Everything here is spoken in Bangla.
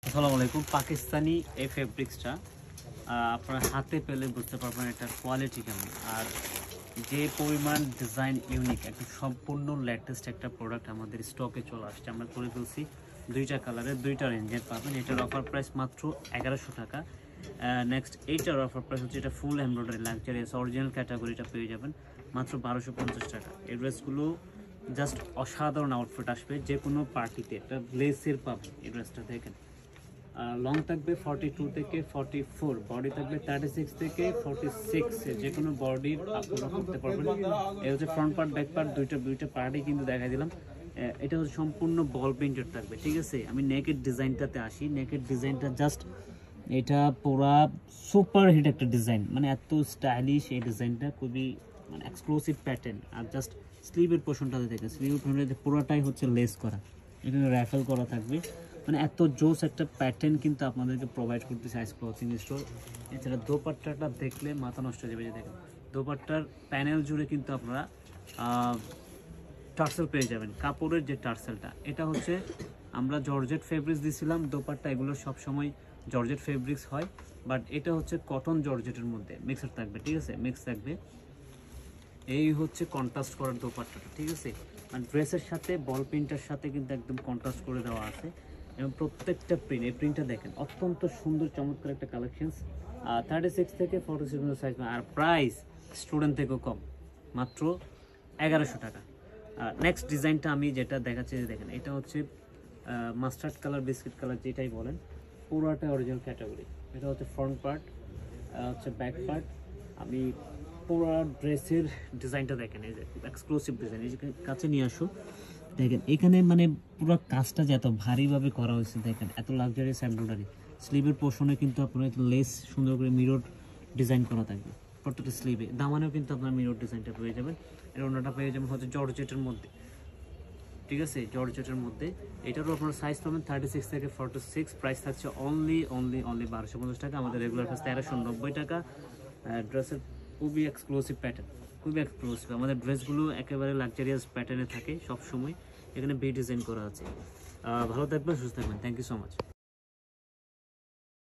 আসসালামু আলাইকুম। পাকিস্তানি এই ফেব্রিক্সটা আপনার হাতে পেলে বুঝতে পারবেন এটার কোয়ালিটি কেমন, আর যে পরিমাণ ডিজাইন ইউনিক, একদম সম্পূর্ণ লেটেস্ট একটা প্রোডাক্ট আমাদের স্টকে চলে আসছে। আমরা করে ফেলছি দুইটা কালারের, দুইটা রেঞ্জের পাবেন। এটার অফার প্রাইস মাত্র 1100 টাকা। নেক্সট এইটার অফার প্রাইস হচ্ছে, এটা ফুল এমব্রয়ডারি লাক্সারিয়াস অরিজিনাল ক্যাটাগরিটা পেয়ে যাবেন মাত্র 1250 টাকা। এই ড্রেসগুলো জাস্ট অসাধারণ আউটফিট আসবে যে কোনো পার্টিতে। একটা লেসের পাবেন এই ড্রেসটা, দেখেন লং থাকবে 42 থেকে 44, বডি থাকবে 36 থেকে 46, যে কোনো বডির আপনারা করতে পারবেন। এটা হচ্ছে ফ্রন্ট পার্ট, ব্যাক পার্ট দুইটা পার্টই কিন্তু দেখাই দিলাম। এটা হচ্ছে সম্পূর্ণ বল পেইন্টেড থাকবে, ঠিক আছে। আমি নেকের ডিজাইনটাতে আসি। নেকের ডিজাইনটা জাস্ট এটা পুরা সুপার হিট একটা ডিজাইন, মানে এত স্টাইলিশ এই ডিজাইনটা, খুবই মানে এক্সক্লুসিভ প্যাটার্ন। আর জাস্ট স্লিভের পোর্শনটাতে দেখেন, স্লিভের পোর্শনটাতে পুরোটাই হচ্ছে লেস করা, এখানে র্যাফেল করা থাকবে। মানে এত জোস একটা প্যাটার্ন কিন্তু আপনাদেরকে প্রোভাইড করতেছে আইস ক্লথিং স্টোর। এছাড়া দোপাট্টাটা দেখলে মাথা নষ্ট হয়ে যাবে। যে দেখেন দোপাট্টার প্যানেল জুড়ে কিন্তু আপনারা টার্সেল পেয়ে যাবেন। কাপড়ের যে টার্সেলটা, এটা হচ্ছে আমরা জর্জেট ফেব্রিক্স দিয়েছিলাম। দোপাট্টা এগুলো সবসময় জর্জেট ফেব্রিক্স হয়, বাট এটা হচ্ছে কটন জর্জেটের মধ্যে মিক্সার থাকবে, ঠিক আছে, মিক্স থাকবে। এই হচ্ছে কন্ট্রাস্ট করার দোপাট্টাটা, ঠিক আছে। মানে ড্রেসের সাথে বল প্রিন্টের সাথে কিন্তু একদম কন্ট্রাস্ট করে দেওয়া আছে। এবং প্রত্যেকটা প্রিন্ট, এই প্রিন্টটা দেখেন অত্যন্ত সুন্দর চমৎকার একটা কালেকশন। 36 থেকে 46 সাইজ, আর প্রাইস স্টুডেন্ট থেকেও কম, মাত্র 1100 টাকা। নেক্সট ডিজাইনটা আমি যেটা দেখাচ্ছি, দেখেন এটা হচ্ছে মাস্টার্ড কালার, বিস্কিট কালার, যেটাই বলেন, পুরোটা অরিজিনাল ক্যাটাগরি। এটা হচ্ছে ফ্রন্ট পার্ট, হচ্ছে ব্যাক পার্ট। আমি পুরো ড্রেসের ডিজাইনটা দেখেন, এই যে এক্সক্লুসিভ ডিজাইন, এই যে কাছে নিয়ে আসো। দেখেন এখানে মানে পুরো কাজটা যে এত ভারীভাবে করা হয়েছে, দেখেন এত লাক্সারিয়াস এমব্রয়ডারি। স্লিভের পোর্শনে কিন্তু আপনার লেস সুন্দর করে মিরর ডিজাইন করা থাকবে প্রত্যেকটা স্লিভে। দামানেও কিন্তু আপনার মিরর ডিজাইনটা পেয়ে যাবেন। এর অন্যটা পেয়ে যাবেন হচ্ছে জর্জেটের মধ্যে, ঠিক আছে, জর্জেটের মধ্যে। এটারও আপনার সাইজ পাবেন 36 থেকে 46। প্রাইস থাকছে অনলি 1250 টাকা। আমাদের রেগুলার প্রাইস 1390 টাকা। ড্রেসের খুবই এক্সক্লুসিভ প্যাটার্ন, খুবই এক্সক্লুসিভ। আমাদের ড্রেসগুলো একেবারে লাক্সারিয়াস প্যাটার্নে থাকে সব সময়। এখানে বি ডিজাইন করা আছে। ভালো থাকবেন, সুস্থ থাকবেন। Thank you so much.